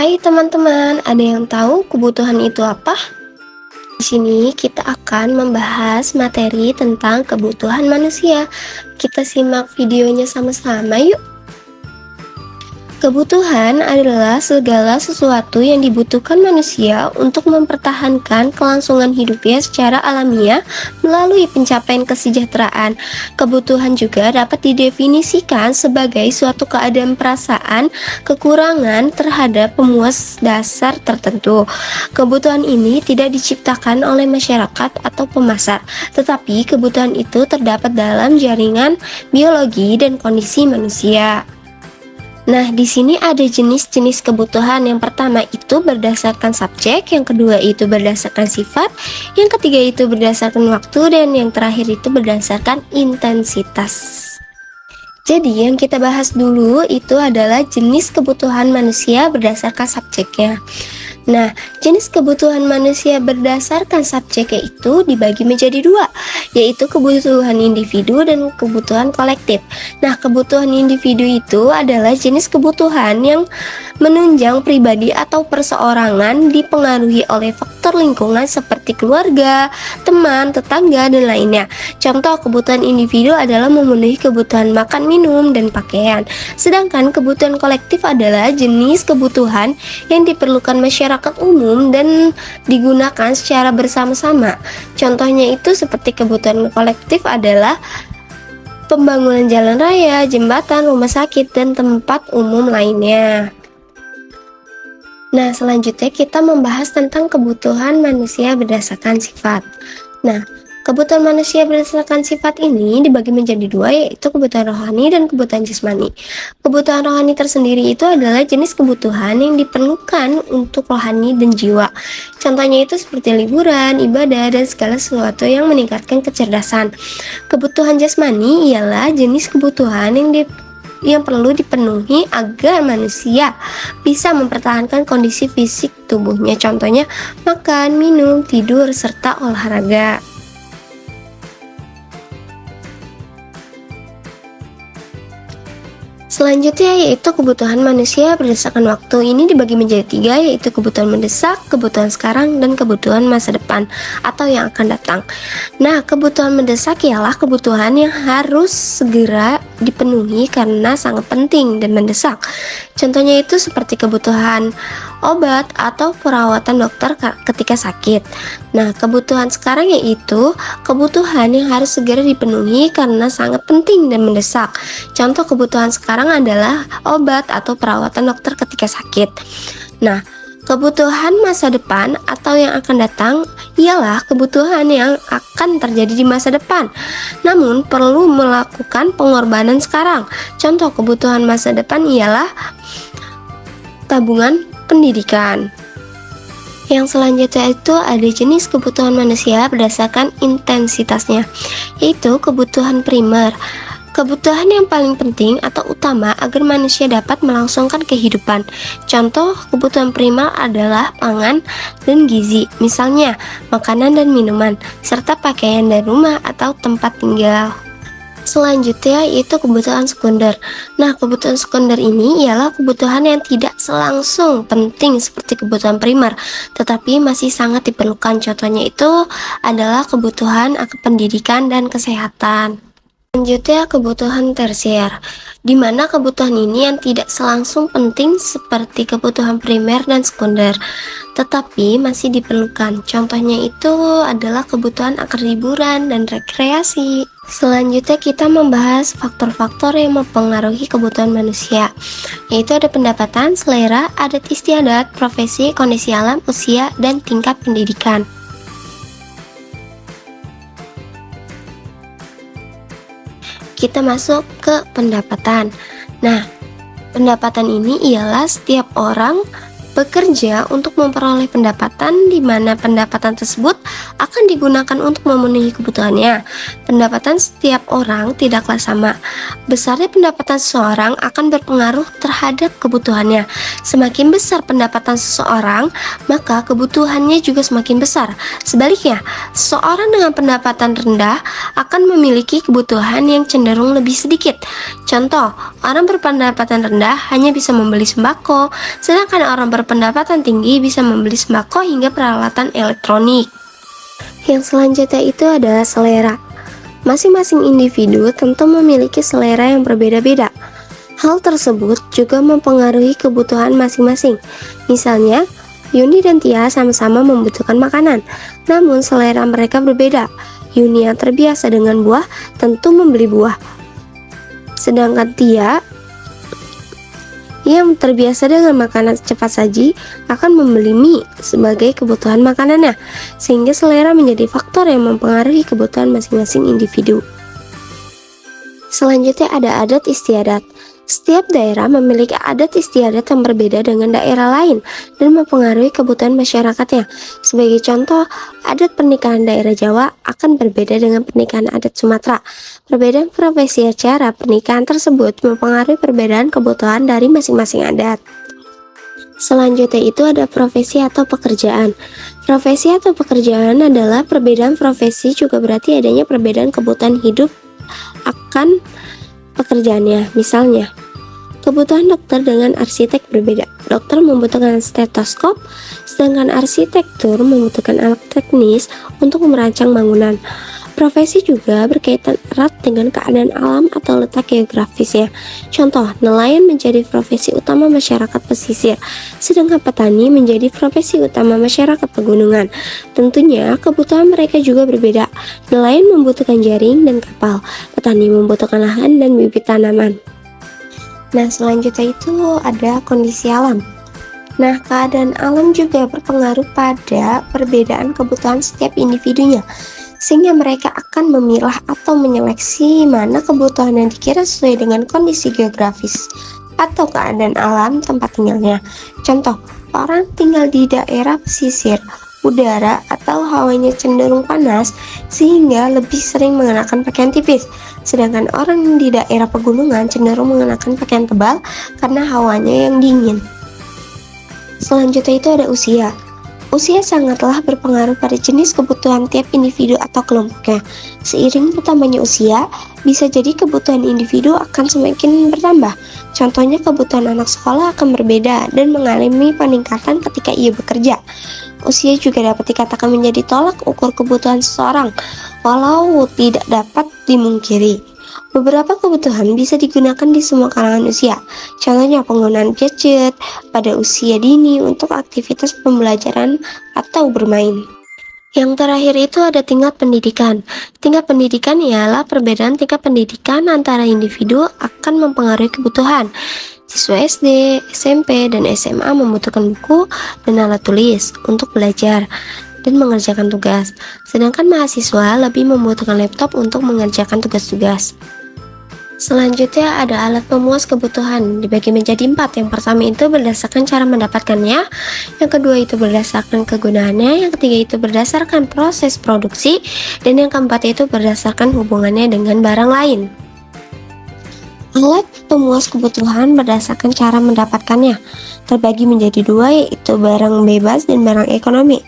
Hai teman-teman, ada yang tahu kebutuhan itu apa? Di sini kita akan membahas materi tentang kebutuhan manusia. Kita simak videonya sama-sama yuk. Kebutuhan adalah segala sesuatu yang dibutuhkan manusia untuk mempertahankan kelangsungan hidupnya secara alamiah melalui pencapaian kesejahteraan. Kebutuhan juga dapat didefinisikan sebagai suatu keadaan perasaan kekurangan terhadap pemuas dasar tertentu. Kebutuhan ini tidak diciptakan oleh masyarakat atau pemasar, tetapi kebutuhan itu terdapat dalam jaringan biologi dan kondisi manusia. Nah, di sini ada jenis-jenis kebutuhan. Yang pertama itu berdasarkan subjek, yang kedua itu berdasarkan sifat, yang ketiga itu berdasarkan waktu, dan yang terakhir itu berdasarkan intensitas. Jadi, yang kita bahas dulu itu adalah jenis kebutuhan manusia berdasarkan subjeknya. Nah, jenis kebutuhan manusia berdasarkan subjeknya itu dibagi menjadi dua, yaitu kebutuhan individu dan kebutuhan kolektif. Nah, kebutuhan individu itu adalah jenis kebutuhan yang menunjang pribadi atau perseorangan dipengaruhi oleh faktor lingkungan seperti keluarga, teman, tetangga, dan lainnya. Contoh kebutuhan individu adalah memenuhi kebutuhan makan, minum, dan pakaian. Sedangkan kebutuhan kolektif adalah jenis kebutuhan yang diperlukan masyarakat umum dan digunakan secara bersama-sama. Contohnya itu seperti kebutuhan kolektif adalah pembangunan jalan raya, jembatan, rumah sakit, dan tempat umum lainnya. Nah, selanjutnya kita membahas tentang kebutuhan manusia berdasarkan sifat. Nah, kebutuhan manusia berdasarkan sifat ini dibagi menjadi dua, yaitu kebutuhan rohani dan kebutuhan jasmani. Kebutuhan rohani tersendiri itu adalah jenis kebutuhan yang diperlukan untuk rohani dan jiwa. Contohnya itu seperti liburan, ibadah, dan segala sesuatu yang meningkatkan kecerdasan. Kebutuhan jasmani ialah jenis kebutuhan yang perlu dipenuhi agar manusia bisa mempertahankan kondisi fisik tubuhnya. Contohnya makan, minum, tidur, serta olahraga. Selanjutnya yaitu kebutuhan manusia berdasarkan waktu. Ini dibagi menjadi tiga, yaitu kebutuhan mendesak, kebutuhan sekarang, dan kebutuhan masa depan atau yang akan datang. Nah, kebutuhan mendesak ialah kebutuhan yang harus segera dipenuhi karena sangat penting dan mendesak. Contohnya itu seperti kebutuhan obat atau perawatan dokter ketika sakit. Nah, kebutuhan sekarang yaitu kebutuhan yang harus segera dipenuhi karena sangat penting dan mendesak. Contoh kebutuhan sekarang adalah obat atau perawatan dokter ketika sakit. Nah, kebutuhan masa depan atau yang akan datang ialah kebutuhan yang akan terjadi di masa depan, namun perlu melakukan pengorbanan sekarang. Contoh kebutuhan masa depan ialah tabungan pendidikan. Yang selanjutnya itu ada jenis kebutuhan manusia berdasarkan intensitasnya, yaitu kebutuhan primer. Kebutuhan yang paling penting atau utama agar manusia dapat melangsungkan kehidupan. Contoh kebutuhan primer adalah pangan dan gizi, misalnya makanan dan minuman, serta pakaian dan rumah atau tempat tinggal. Selanjutnya yaitu kebutuhan sekunder. Nah, kebutuhan sekunder ini ialah kebutuhan yang tidak selangsung penting seperti kebutuhan primer, tetapi masih sangat diperlukan. Contohnya itu adalah kebutuhan akan pendidikan dan kesehatan. Selanjutnya kebutuhan tersier, di mana kebutuhan ini yang tidak selangsung penting seperti kebutuhan primer dan sekunder, tetapi masih diperlukan. Contohnya itu adalah kebutuhan akan hiburan dan rekreasi. Selanjutnya kita membahas faktor-faktor yang mempengaruhi kebutuhan manusia, yaitu ada pendapatan, selera, adat istiadat, profesi, kondisi alam, usia, dan tingkat pendidikan. Kita masuk ke pendapatan. Nah, pendapatan ini ialah setiap orang bekerja untuk memperoleh pendapatan, di mana pendapatan tersebut akan digunakan untuk memenuhi kebutuhannya. Pendapatan setiap orang tidaklah sama. Besarnya pendapatan seseorang akan berpengaruh terhadap kebutuhannya. Semakin besar pendapatan seseorang, maka kebutuhannya juga semakin besar. Sebaliknya, seseorang dengan pendapatan rendah akan memiliki kebutuhan yang cenderung lebih sedikit. Contoh, orang berpendapatan rendah hanya bisa membeli sembako, sedangkan orang berpendapatan tinggi bisa membeli sembako hingga peralatan elektronik. Yang selanjutnya itu adalah selera. Masing-masing individu tentu memiliki selera yang berbeda-beda. Hal tersebut juga mempengaruhi kebutuhan masing-masing. Misalnya, Yuni dan Tia sama-sama membutuhkan makanan, namun selera mereka berbeda. Yuni yang terbiasa dengan buah tentu membeli buah, sedangkan Tia yang terbiasa dengan makanan cepat saji akan membeli mie sebagai kebutuhan makanannya, sehingga selera menjadi faktor yang mempengaruhi kebutuhan masing-masing individu. Selanjutnya ada adat istiadat. Setiap daerah memiliki adat istiadat yang berbeda dengan daerah lain dan mempengaruhi kebutuhan masyarakatnya. Sebagai contoh, adat pernikahan daerah Jawa akan berbeda dengan pernikahan adat Sumatera. Perbedaan profesi acara pernikahan tersebut mempengaruhi perbedaan kebutuhan dari masing-masing adat. Selanjutnya itu ada profesi atau pekerjaan. Profesi atau pekerjaan adalah perbedaan profesi, juga berarti adanya perbedaan kebutuhan hidup akan pekerjaannya. Misalnya, kebutuhan dokter dengan arsitek berbeda. Dokter membutuhkan stetoskop, sedangkan arsitektur membutuhkan alat teknis untuk merancang bangunan. Profesi juga berkaitan erat dengan keadaan alam atau letak geografisnya. Contoh, nelayan menjadi profesi utama masyarakat pesisir, sedangkan petani menjadi profesi utama masyarakat pegunungan. Tentunya kebutuhan mereka juga berbeda. Nelayan membutuhkan jaring dan kapal, petani membutuhkan lahan dan bibit tanaman. Nah, selanjutnya itu ada kondisi alam. Nah, keadaan alam juga berpengaruh pada perbedaan kebutuhan setiap individunya, sehingga mereka akan memilah atau menyeleksi mana kebutuhan yang dikira sesuai dengan kondisi geografis atau keadaan alam tempat tinggalnya. Contoh, orang tinggal di daerah pesisir, udara atau hawanya cenderung panas sehingga lebih sering mengenakan pakaian tipis, sedangkan orang di daerah pegunungan cenderung mengenakan pakaian tebal karena hawanya yang dingin. Selanjutnya itu ada usia. Usia sangatlah berpengaruh pada jenis kebutuhan tiap individu atau kelompoknya. Seiring bertambahnya usia, bisa jadi kebutuhan individu akan semakin bertambah. Contohnya, kebutuhan anak sekolah akan berbeda dan mengalami peningkatan ketika ia bekerja. Usia juga dapat dikatakan menjadi tolak ukur kebutuhan seseorang, walau tidak dapat dimungkiri. Beberapa kebutuhan bisa digunakan di semua kalangan usia. Contohnya penggunaan gadget pada usia dini untuk aktivitas pembelajaran atau bermain. Yang terakhir itu ada tingkat pendidikan. Tingkat pendidikan ialah perbedaan tingkat pendidikan antara individu akan mempengaruhi kebutuhan. Siswa SD, SMP, dan SMA membutuhkan buku dan alat tulis untuk belajar dan mengerjakan tugas. Sedangkan mahasiswa lebih membutuhkan laptop untuk mengerjakan tugas-tugas. Selanjutnya ada alat pemuas kebutuhan, dibagi menjadi 4. Yang pertama itu berdasarkan cara mendapatkannya, yang kedua itu berdasarkan kegunaannya, yang ketiga itu berdasarkan proses produksi, dan yang keempat itu berdasarkan hubungannya dengan barang lain. Alat pemuas kebutuhan berdasarkan cara mendapatkannya terbagi menjadi 2, yaitu barang bebas dan barang ekonomi.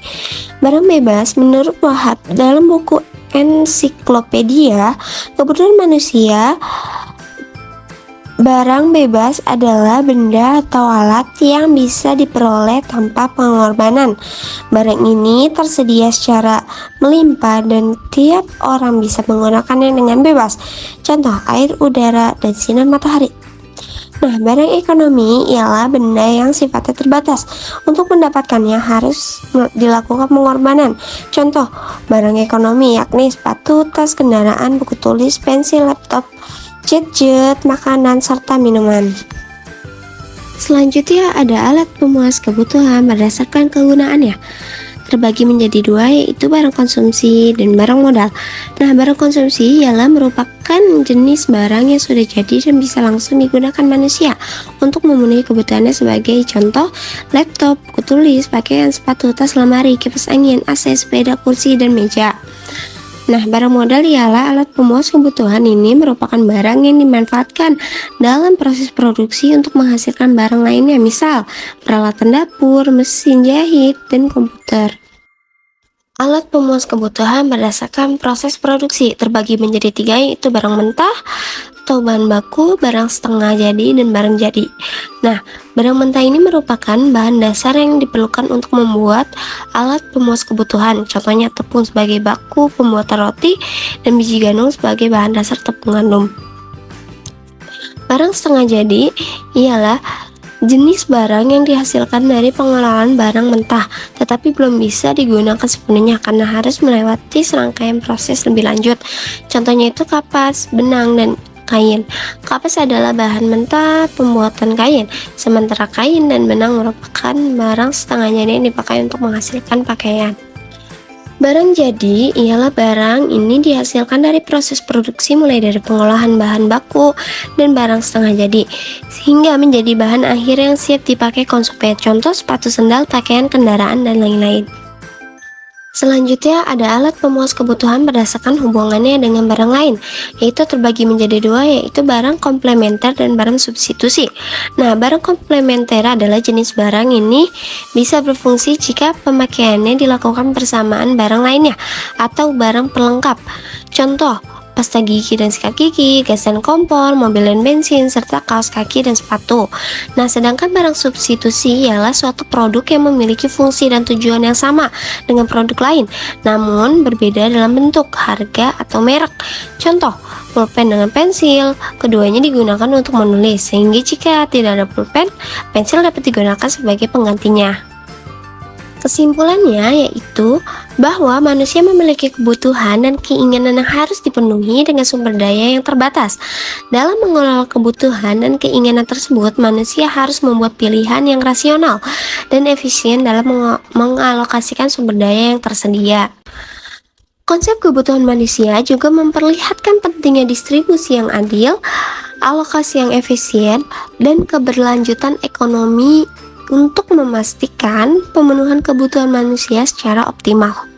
Barang bebas menurut Wahab dalam buku Ensiklopedia Kebutuhan Manusia, barang bebas adalah benda atau alat yang bisa diperoleh tanpa pengorbanan. Barang ini tersedia secara melimpah dan tiap orang bisa menggunakannya dengan bebas. Contoh, air, udara, dan sinar matahari. Nah, barang ekonomi ialah benda yang sifatnya terbatas. Untuk mendapatkannya harus dilakukan pengorbanan. Contoh, barang ekonomi yakni sepatu, tas, kendaraan, buku tulis, pensil, laptop, gadget, makanan, serta minuman. Selanjutnya ada alat pemuas kebutuhan berdasarkan kegunaannya. terbagi menjadi dua, yaitu barang konsumsi dan barang modal. Nah, barang konsumsi ialah merupakan jenis barang yang sudah jadi dan bisa langsung digunakan manusia untuk memenuhi kebutuhannya, sebagai contoh laptop, buku tulis, pakaian, sepatu, tas, lemari, kipas angin, AC, sepeda, kursi, dan meja. Nah, barang modal ialah alat pemuas kebutuhan. Ini merupakan barang yang dimanfaatkan dalam proses produksi untuk menghasilkan barang lainnya, misal peralatan dapur, mesin jahit, dan komputer. Alat pemuas kebutuhan berdasarkan proses produksi terbagi menjadi tiga, yaitu barang mentah atau bahan baku, barang setengah jadi, dan barang jadi. Nah, barang mentah ini merupakan bahan dasar yang diperlukan untuk membuat alat pemuas kebutuhan. Contohnya tepung sebagai baku pembuatan roti dan biji gandum sebagai bahan dasar tepung gandum. Barang setengah jadi ialah jenis barang yang dihasilkan dari pengolahan barang mentah, tetapi belum bisa digunakan sepenuhnya karena harus melewati serangkaian proses lebih lanjut. Contohnya itu kapas, benang, dan kain. Kapas adalah bahan mentah pembuatan kain, sementara kain dan benang merupakan barang setengah jadi yang dipakai untuk menghasilkan pakaian. Barang jadi ialah barang ini dihasilkan dari proses produksi, mulai dari pengolahan bahan baku dan barang setengah jadi, sehingga menjadi bahan akhir yang siap dipakai konsumen. Contoh sepatu, sendal, pakaian, kendaraan, dan lain-lain. Selanjutnya ada alat pemuas kebutuhan berdasarkan hubungannya dengan barang lain, yaitu terbagi menjadi dua, yaitu barang komplementer dan barang substitusi. Nah, barang komplementer adalah jenis barang ini bisa berfungsi jika pemakaiannya dilakukan bersamaan barang lainnya atau barang pelengkap. Contoh, pasta gigi dan sikat gigi, gas dan kompor, mobil dan bensin, serta kaos kaki dan sepatu. Nah, sedangkan barang substitusi ialah suatu produk yang memiliki fungsi dan tujuan yang sama dengan produk lain, namun berbeda dalam bentuk, harga, atau merek. Contoh, pulpen dengan pensil, keduanya digunakan untuk menulis, sehingga jika tidak ada pulpen, pensil dapat digunakan sebagai penggantinya. Kesimpulannya yaitu bahwa manusia memiliki kebutuhan dan keinginan yang harus dipenuhi dengan sumber daya yang terbatas. Dalam mengelola kebutuhan dan keinginan tersebut, manusia harus membuat pilihan yang rasional dan efisien dalam mengalokasikan sumber daya yang tersedia. Konsep kebutuhan manusia juga memperlihatkan pentingnya distribusi yang adil, alokasi yang efisien, dan keberlanjutan ekonomi untuk memastikan pemenuhan kebutuhan manusia secara optimal.